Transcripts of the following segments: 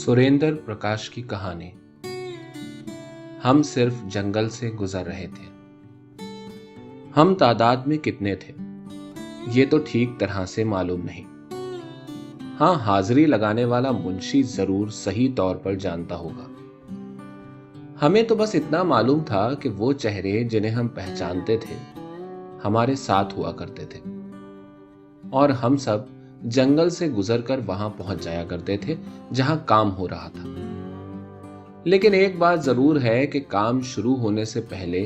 सुरेंद्र प्रकाश की कहानी। हम सिर्फ जंगल से गुजर रहे थे। हम तादाद में कितने थे ये तो ठीक तरह से मालूम नहीं। हाँ, हाजिरी लगाने वाला मुंशी जरूर सही तौर पर जानता होगा। हमें तो बस इतना मालूम था कि वो चेहरे जिन्हें हम पहचानते थे हमारे साथ हुआ करते थे, और हम सब जंगल से गुजरकर वहां पहुंच जाया करते थे जहां काम हो रहा था। लेकिन एक बात जरूर है कि काम शुरू होने से पहले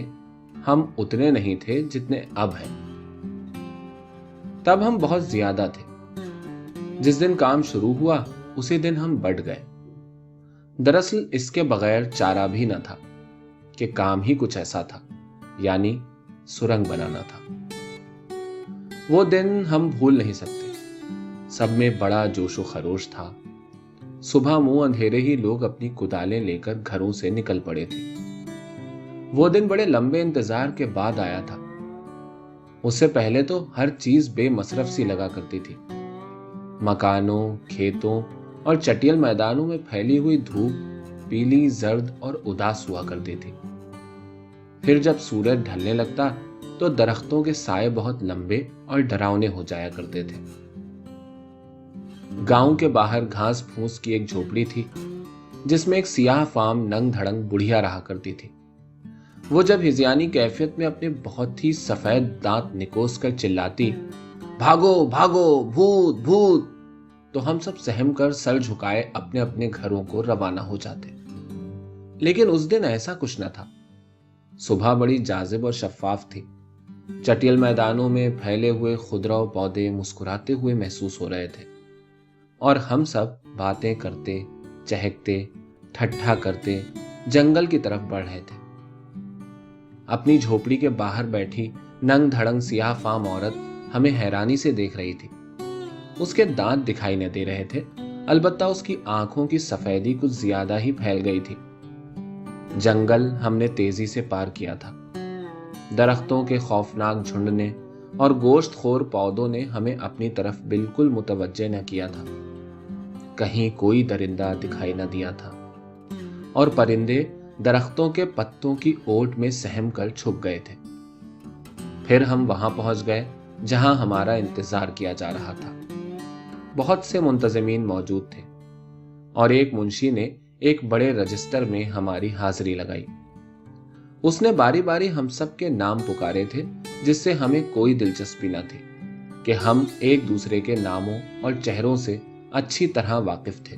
हम उतने नहीं थे जितने अब हैं। तब हम बहुत ज्यादा थे। जिस दिन काम शुरू हुआ उसी दिन हम बढ़ गए। दरअसल इसके बगैर चारा भी न था कि काम ही कुछ ऐसा था, यानी सुरंग बनाना था। वो दिन हम भूल नहीं सकते। सब में बड़ा जोशो खरोश था। सुबह मुंह अंधेरे ही लोग अपनी कुदालें लेकर घरों से निकल पड़े थे। वो दिन बड़े लंबे इंतजार के बाद आया था। उससे पहले तो हर चीज बेमसरफ सी लगा करती थी। मकानों, खेतों और चटियल मैदानों में फैली हुई धूप पीली, जर्द और उदास हुआ करती थी। फिर जब सूरज ढलने लगता तो दरख्तों के साए बहुत लंबे और डरावने हो जाया करते थे। गांव के बाहर घास फूस की एक झोपड़ी थी जिसमें एक सियाह फाम नंग धड़ंग बुढ़िया रहा करती थी। वो जब हिजियानी कैफियत में अपने बहुत ही सफेद दांत निकोस कर चिल्लाती, भागो भागो, भूत भूत, तो हम सब सहम कर सर झुकाए अपने अपने घरों को रवाना हो जाते। लेकिन उस दिन ऐसा कुछ न था। सुबह बड़ी जाजिब और शफाफ थी। चटियल मैदानों में फैले हुए खुदरव पौधे मुस्कुराते हुए महसूस हो रहे थे, और हम सब बातें करते, चहकते, ठट्ठा करते जंगल की तरफ बढ़ रहे थे। अपनी झोपड़ी के बाहर बैठी नंग धड़ंग सियाह फाम औरत हमें हैरानी से देख रही थी। उसके दांत दिखाई न दे रहे थे, अलबत्ता उसकी आंखों की सफेदी कुछ ज्यादा ही फैल गई थी। जंगल हमने तेजी से पार किया था। दरख्तों के खौफनाक झुंड ने और गोश्तखोर पौधों ने हमें अपनी तरफ बिल्कुल मुतवज्जे न किया था। कहीं कोई दरिंदा दिखाई न दिया था, और परिंदे दरख्तों के पत्तों की ओट में सहम कर छुप गए थे। फिर हम वहां पहुंच गए जहां हमारा इंतजार किया जा रहा था। बहुत से मुंतजिमीन मौजूद थे, और एक मुंशी ने एक बड़े रजिस्टर में हमारी हाजिरी लगाई। उसने बारी बारी हम सब के नाम पुकारे थे, जिससे हमें कोई दिलचस्पी न थी कि हम एक दूसरे के नामों और चेहरों से अच्छी तरह वाकिफ थे।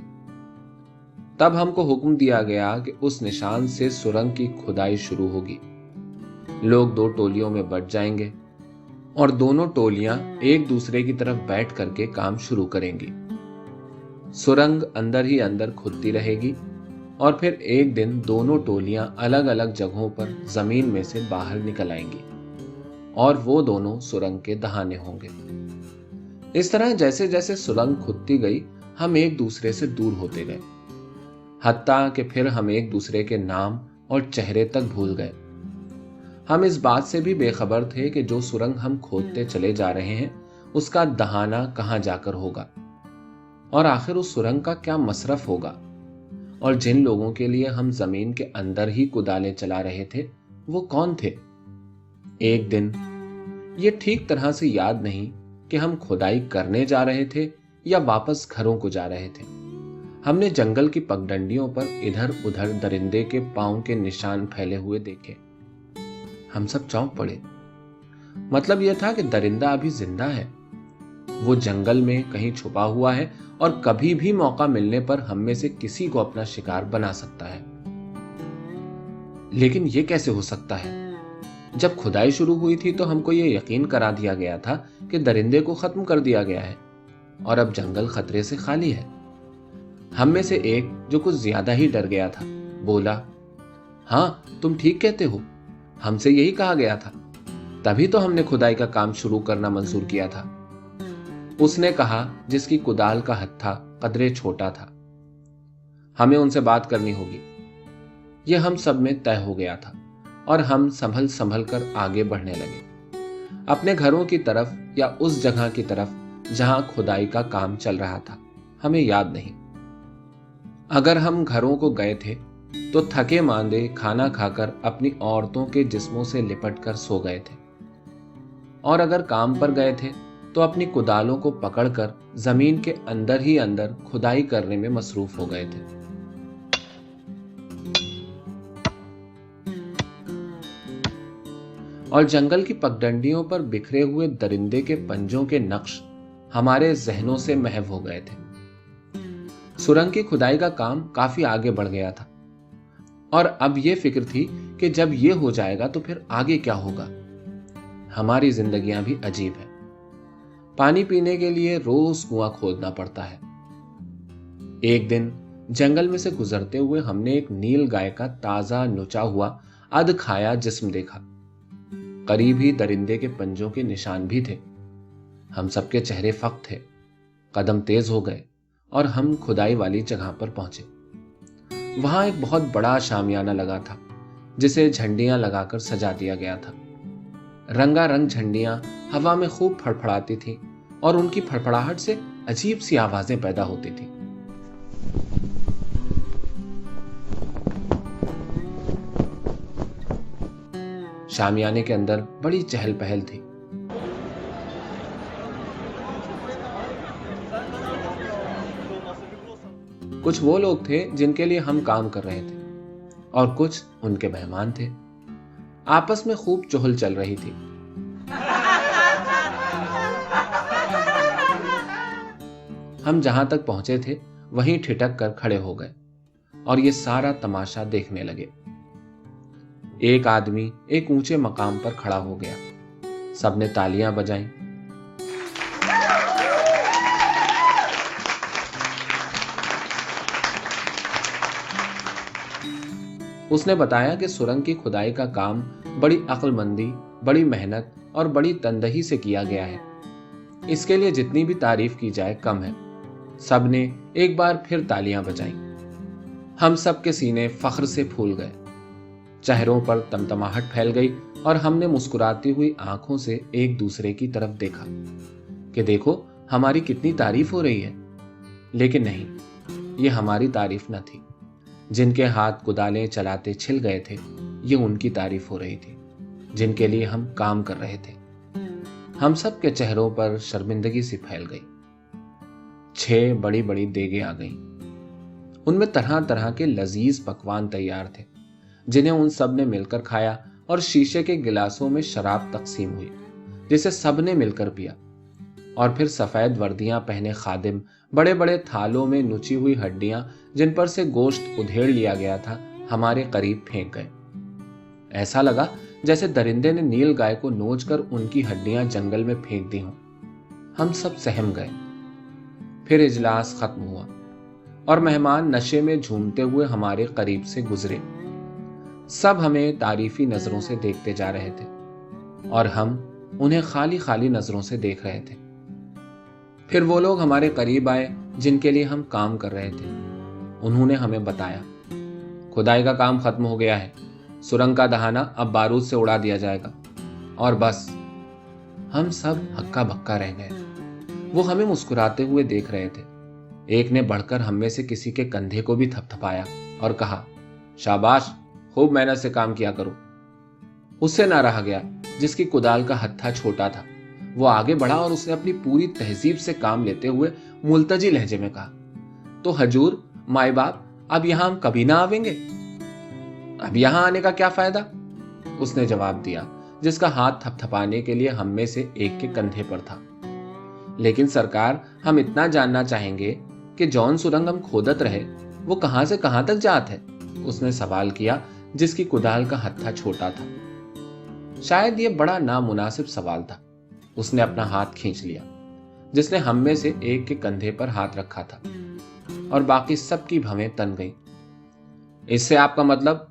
तब हमको हुक्म दिया गया कि उस निशान से सुरंग की खुदाई शुरू होगी। लोग दो टोलियों में बंट जाएंगे और दोनों टोलियां एक दूसरे की तरफ बैठ करके काम शुरू करेंगी। सुरंग अंदर ही अंदर खुदती रहेगी, और फिर एक दिन दोनों टोलियां अलग अलग जगहों पर जमीन में से बाहर निकल आएंगी, और वो दोनों सुरंग के दहाने होंगे। इस तरह जैसे जैसे सुरंग खुदती गई हम एक दूसरे से दूर होते गए, हत्ता कि फिर हम एक दूसरे के नाम और चेहरे तक भूल गए। हम इस बात से भी बेखबर थे कि जो सुरंग हम खोदते चले जा रहे हैं उसका दहाना कहां जाकर होगा, और आखिर उस सुरंग का क्या मसरफ होगा, और जिन लोगों के लिए हम जमीन के अंदर ही कुदाले चला रहे थे वो कौन थे। एक दिन, ये ठीक तरह से याद नहीं कि हम खुदाई करने जा रहे थे या वापस घरों को जा रहे थे, हमने जंगल की पगडंडियों पर इधर उधर दरिंदे के पांव के निशान फैले हुए देखे। हम सब चौंक पड़े। मतलब यह था कि दरिंदा अभी जिंदा है। वो जंगल में कहीं छुपा हुआ है और कभी भी मौका मिलने पर हम में से किसी को अपना शिकार बना सकता है। लेकिन यह कैसे हो सकता है? जब खुदाई शुरू हुई थी तो हमको यह यकीन करा दिया गया था कि दरिंदे को खत्म कर दिया गया है और अब जंगल खतरे से खाली है। हम में से एक, जो कुछ ज्यादा ही डर गया था, बोला, हाँ तुम ठीक कहते हो, हमसे यही कहा गया था, तभी तो हमने खुदाई का काम शुरू करना मंजूर किया था। उसने कहा जिसकी कुदाल का हत्था कदरे छोटा था। हमें उनसे बात करनी होगी। यह हम सब में तय हो गया था, और हम संभल संभल कर आगे बढ़ने लगे, अपने घरों की तरफ या उस जगह की तरफ जहां खुदाई का काम चल रहा था, हमें याद नहीं। अगर हम घरों को गए थे तो थके मांदे खाना खाकर अपनी औरतों के जिस्मों से लिपट कर सो गए थे, और अगर काम पर गए थे तो अपनी कुदालों को पकड़कर जमीन के अंदर ही अंदर खुदाई करने में मसरूफ हो गए थे। और जंगल की पगडंडियों पर बिखरे हुए दरिंदे के पंजों के नक्श हमारे जहनों से महव हो गए थे। सुरंग की खुदाई का काम काफी आगे बढ़ गया था, और अब यह फिक्र थी कि जब यह हो जाएगा तो फिर आगे क्या होगा। हमारी जिंदगियां भी अजीब है। पानी पीने के लिए रोज कुआं खोदना पड़ता है। एक दिन जंगल में से गुजरते हुए हमने एक नील गाय का ताजा नुचा हुआ अध खाया जिस्म देखा। करीब ही दरिंदे के पंजों के निशान भी थे। हम सबके चेहरे फक थे। कदम तेज हो गए और हम खुदाई वाली जगह पर पहुंचे। वहां एक बहुत बड़ा शामियाना लगा था, जिसे झंडियां लगाकर सजा दिया गया था। रंगारंग झंडियां हवा में खूब फड़फड़ाती थीं और उनकी फड़फड़ाहट से अजीब सी आवाजें पैदा होती थीं। शामियाने के अंदर बड़ी चहल पहल थी। कुछ वो लोग थे जिनके लिए हम काम कर रहे थे, और कुछ उनके मेहमान थे। आपस में खूब चुहल चल रही थी। हम जहां तक पहुंचे थे वहीं ठिठक कर खड़े हो गए और ये सारा तमाशा देखने लगे। एक आदमी एक ऊंचे मकाम पर खड़ा हो गया। सबने तालियां बजाईं। उसने बताया कि सुरंग की खुदाई का काम बड़ी अक्लमंदी, बड़ी मेहनत और बड़ी तनदही से किया गया है। इसके लिए जितनी भी तारीफ की जाए कम है। सबने एक बार फिर तालियां बजाईं। हम सब के सीने फख्र से फूल गए। चेहरों पर तमतमाहट फैल गई और हमने मुस्कुराती हुई आंखों से एक दूसरे की तरफ देखा कि देखो हमारी कितनी तारीफ हो रही है। लेकिन नहीं, ये हमारी तारीफ न थी। जिनके हाथ कुदालें चलाते छिल गए थे, ये उनकी तारीफ हो रही थी, जिनके लिए हम काम कर रहे थे। हम सब के चेहरों पर शर्मिंदगी सी फैल गई। 6 बड़ी बड़ी देगे आ गईं। उनमें तरह तरह के लजीज पकवान तैयार थे, जिन्हें उन सब ने मिलकर खाया, और शीशे के गिलासों में शराब तकसीम हुई, जिसे सब ने मिलकर पिया। और फिर सफेद वर्दियां पहने खादिम बड़े बड़े थालों में नुची हुई हड्डियां, जिन पर से गोश्त उधेड़ लिया गया था, हमारे करीब फेंक गए। ऐसा लगा जैसे दरिंदे ने नील गाय को नोचकर उनकी हड्डियां जंगल में फेंक दी हों। हम सब सहम गए। फिर इजलास खत्म हुआ और मेहमान नशे में झूमते हुए हमारे करीब से गुजरे। सब हमें तारीफी नजरों से देखते जा रहे थे और हम उन्हें खाली खाली नजरों से देख रहे थे। फिर वो लोग हमारे करीब आए जिनके लिए हम काम कर रहे थे। उन्होंने हमें बताया, खुदाई का काम खत्म हो गया है। सुरंग का दहाना अब बारूद से उड़ा दिया जाएगा। और बस हम सब हक्का बक्का रह गए। वो हमें मुस्कुराते हुए देख रहे थे। एक ने बढ़कर हम में से किसी के कंधे को भी थपथपाया और कहा, शाबाश, खूब मेहनत से काम किया करो। उससे ना रहा गया। जिसकी कुदाल का हत्था छोटा था, वो आगे बढ़ा और उसने अपनी पूरी तहजीब से काम लेते हुए मुल्तजी लहजे में कहा, तो हजूर, माए बाप, अब यहां हम कभी ना आवेंगे। अब यहां आने का क्या फायदा? उसने जवाब दिया, जिसका हाथ थपथपाने के लिए हम में से एक के कंधे पर था। लेकिन सरकार, हम इतना जानना चाहेंगे कि जौन सुरंग हम खोदत रहे, वो कहां से कहां तक जात है? उसने सवाल किया, जिसकी कुदाल का हत्था छोटा था। शायद ये बड़ा नामुनासिब सवाल था। उसने अपना हाथ खींच लिया, जिसने हम में से एक के कंधे पर हाथ रखा था, और बाकी सबकी भवें तन गईं। इससे आपका मतलब?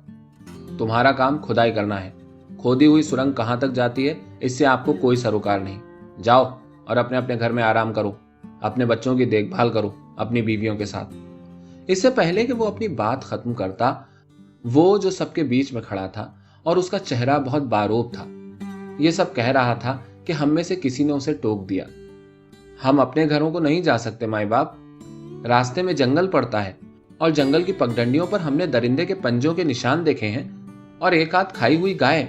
तुम्हारा काम खुदाई करना है। खोदी हुई सुरंग कहां तक जाती है, इससे आपको कोई सरोकार नहीं। जाओ और अपने अपने घर में आराम करो। अपने बच्चों की देखभाल करो अपनी बीवियों के साथ। इससे पहले कि वो अपनी बात खत्म करता, वो जो सबके बीच में खड़ा था और उसका चेहरा बहुत बारोब था, ये सब कह रहा था कि हम में से किसी ने उसे टोक दिया, हम अपने घरों को नहीं जा सकते माए बाप। रास्ते में जंगल पड़ता है और जंगल की पगडंडियों पर हमने दरिंदे के पंजों के निशान देखे हैं और एक आध खाई हुई गाय।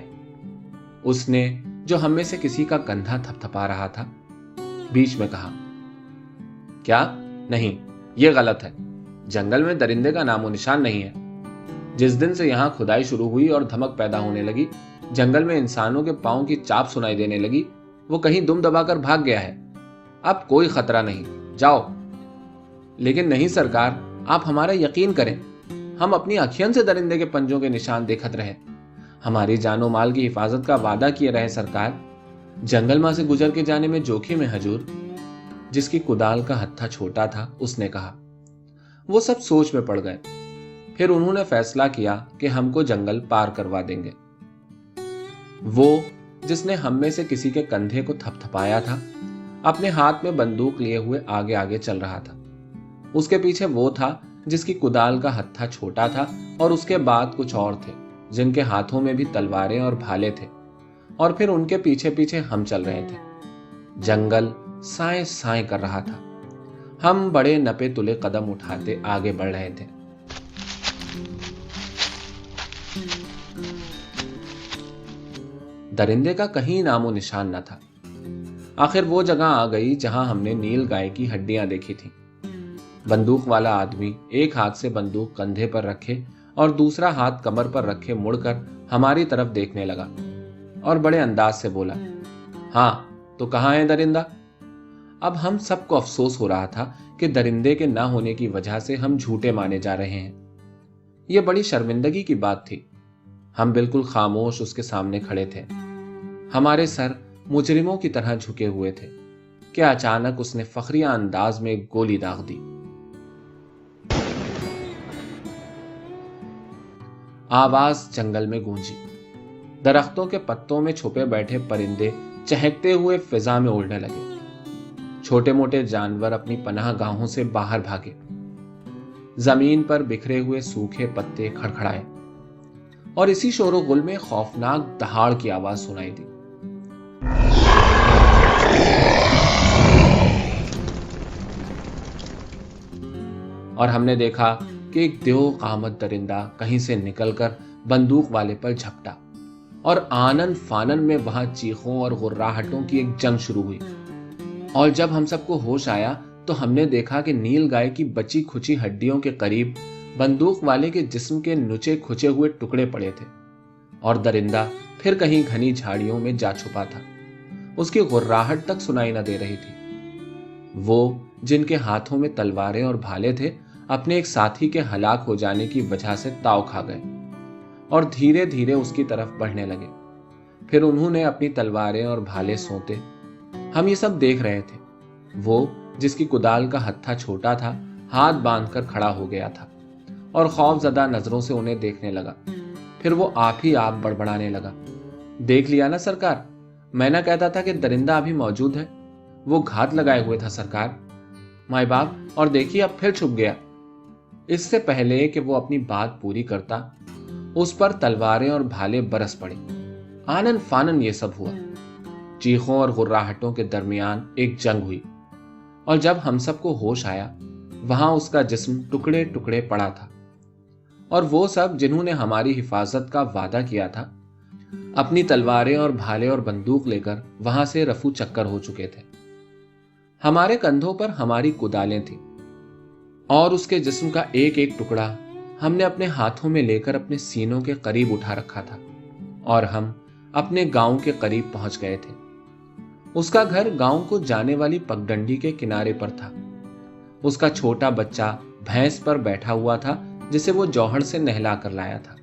उसने, जो हम में से किसी का कंधा थपथपा रहा था, बीच में कहा, क्या? नहीं, यह गलत है। जंगल में दरिंदे का नामो निशान नहीं है। जिस दिन से यहां खुदाई शुरू हुई और धमक पैदा होने लगी, जंगल में इंसानों के पांव की चाप सुनाई देने लगी, वो कहीं दुम दबाकर भाग गया है। अब कोई खतरा नहीं, जाओ। लेकिन नहीं सरकार, आप हमारा यकीन करें। हम अपनी अखियन से दरिंदे के पंजों के निशान देखत रहे। हमारी जानो माल की हिफाजत का वादा किए रहे सरकार। जंगल मां से गुजर के जाने में जोखिम है हजूर। जिसकी कुदाल का हत्था छोटा था, उसने कहा। वो सब सोच में पड़ गए। फिर उन्होंने फैसला किया कि हमको जंगल पार करवा देंगे। वो, जिसने हम में से किसी के कंधे को थपथपाया था, अपने हाथ में बंदूक लिए हुए आगे आगे चल रहा था। उसके पीछे वो था जिसकी कुदाल का हत्था छोटा था, और उसके बाद कुछ और थे जिनके हाथों में भी तलवारें और भाले थे, और फिर उनके पीछे पीछे हम चल रहे थे। जंगल साए साए कर रहा था। हम बड़े नपे तुले कदम उठाते आगे बढ़ रहे थे। दरिंदे का कहीं नामो निशान न था। आखिर वो जगह आ गई जहां हमने नील गाय की हड्डियां देखी थी। बंदूक वाला आदमी एक हाथ से बंदूक कंधे पर रखे और दूसरा हाथ कमर पर रखे मुड़कर हमारी तरफ देखने लगा और बड़े अंदाज से बोला, हाँ तो कहां है दरिंदा? अब हम सबको अफसोस हो रहा था कि दरिंदे के ना होने की वजह से हम झूठे माने जा रहे हैं। यह बड़ी शर्मिंदगी की बात थी। हम बिल्कुल खामोश उसके सामने खड़े थे। हमारे सर मुजरिमों की तरह झुके हुए थे कि अचानक उसने फखरिया अंदाज में एक गोली दाग दी। आवाज जंगल में गूंजी। दरख्तों के पत्तों में छुपे बैठे परिंदे चहकते हुए फिजा में उड़ने लगे। छोटे मोटे जानवर अपनी पनाह गाहों से बाहर भागे। जमीन पर बिखरे हुए सूखे पत्ते खड़खड़ाए और इसी शोरोगुल में खौफनाक दहाड़ की आवाज सुनाई दी। और हमने देखा कि एक देव कामत दरिंदा कहीं से निकलकर बंदूक वाले पर झपटा और आनन फानन में वहां चीखों और गुर्राहटों की एक जंग शुरू हुई। और जब हम सबको होश आया तो हमने देखा कि नील गाय की बची खुची हड्डियों के करीब बंदूक वाले के जिस्म के नुचे खुचे हुए टुकड़े पड़े थे और दरिंदा फिर कहीं घनी झाड़ियों में जा छुपा था। उसकी गुर्राहट तक सुनाई न दे रही थी। वो, जिनके हाथों में तलवारें और भाले थे, अपने एक साथी के हलाक हो जाने की वजह से ताव खा गए और धीरे धीरे उसकी तरफ बढ़ने लगे। फिर उन्होंने अपनी तलवारें और भाले सौंते। हम ये सब देख रहे थे। वो, जिसकी कुदाल का हत्था छोटा था, हाथ बांधकर खड़ा हो गया था और खौफजदा नजरों से उन्हें देखने लगा। फिर वो आप ही आप बड़बड़ाने लगा, देख लिया ना सरकार, मैं ना कहता था कि दरिंदा अभी मौजूद है। वो घात लगाए हुए था सरकार, माई बाप, और देखिए अब फिर छुप गया। इससे पहले कि वो अपनी बात पूरी करता, उस पर तलवारें और भाले बरस पड़े। आनन फानन ये सब हुआ। चीखों और गुर्राहटों के दरमियान एक जंग हुई और जब हम सबको होश आया, वहां उसका जिस्म टुकड़े टुकड़े पड़ा था और वो सब जिन्होंने हमारी हिफाजत का वादा किया था, अपनी तलवारें और भाले और बंदूक लेकर वहां से रफू चक्कर हो चुके थे। हमारे कंधों पर हमारी कुदालें थी और उसके जिस्म का एक एक टुकड़ा हमने अपने हाथों में लेकर अपने सीनों के करीब उठा रखा था और हम अपने गांव के करीब पहुंच गए थे। उसका घर गांव को जाने वाली पगडंडी के किनारे पर था। उसका छोटा बच्चा भैंस पर बैठा हुआ था जिसे वो जौहर से नहला कर लाया था।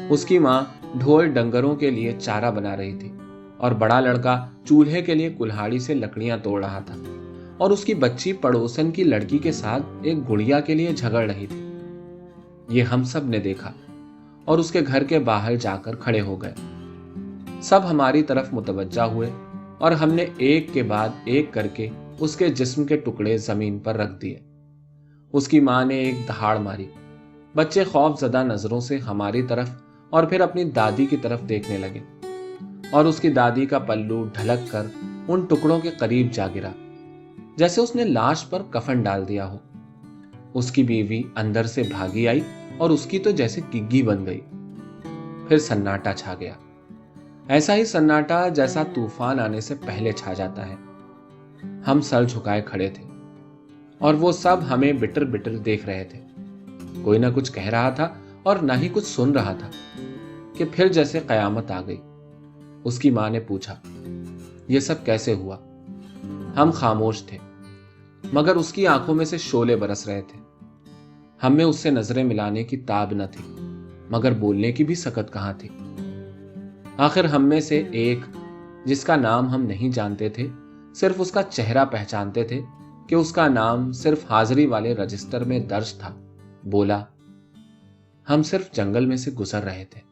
उसकी मां ढोल डंगरों के लिए चारा बना रही थी और बड़ा लड़का चूल्हे के लिए कुल्हाड़ी से लकड़ियां तोड़ रहा था और उसकी बच्ची पड़ोसन की लड़की के साथ एक गुड़िया के लिए झगड़ रही थी। ये हम सब ने देखा और उसके घर के बाहर जाकर खड़े हो गए। सब हमारी तरफ मुतवज्जा हुए और हमने एक के बाद एक करके उसके जिस्म के टुकड़े जमीन पर रख दिए। उसकी मां ने एक दहाड़ मारी। बच्चे खौफजदा नजरों से हमारी तरफ और फिर अपनी दादी की तरफ देखने लगे और उसकी दादी का पल्लू ढलक कर उन टुकड़ों के करीब जा गिरा, जैसे उसने लाश पर कफन डाल दिया हो। उसकी बीवी अंदर से भागी आई और उसकी तो जैसे गिग्गी बन गई। फिर सन्नाटा छा गया, ऐसा ही सन्नाटा जैसा तूफान आने से पहले छा जाता है। हम सर झुकाए खड़े थे और वो सब हमें बिटर बिटर देख रहे थे। कोई ना कुछ कह रहा था और ना ही कुछ सुन रहा था कि फिर जैसे कयामत आ गई। उसकी मां ने पूछा, ये सब कैसे हुआ? हम खामोश थे, मगर उसकी आंखों में से शोले बरस रहे थे। हम में उससे नजरें मिलाने की ताब न थी, मगर बोलने की भी सकत कहां थी। आखिर हम में से एक, जिसका नाम हम नहीं जानते थे, सिर्फ उसका चेहरा पहचानते थे कि उसका नाम सिर्फ हाजिरी वाले रजिस्टर में दर्ज था, बोला, हम सिर्फ जंगल में से गुजर रहे थे।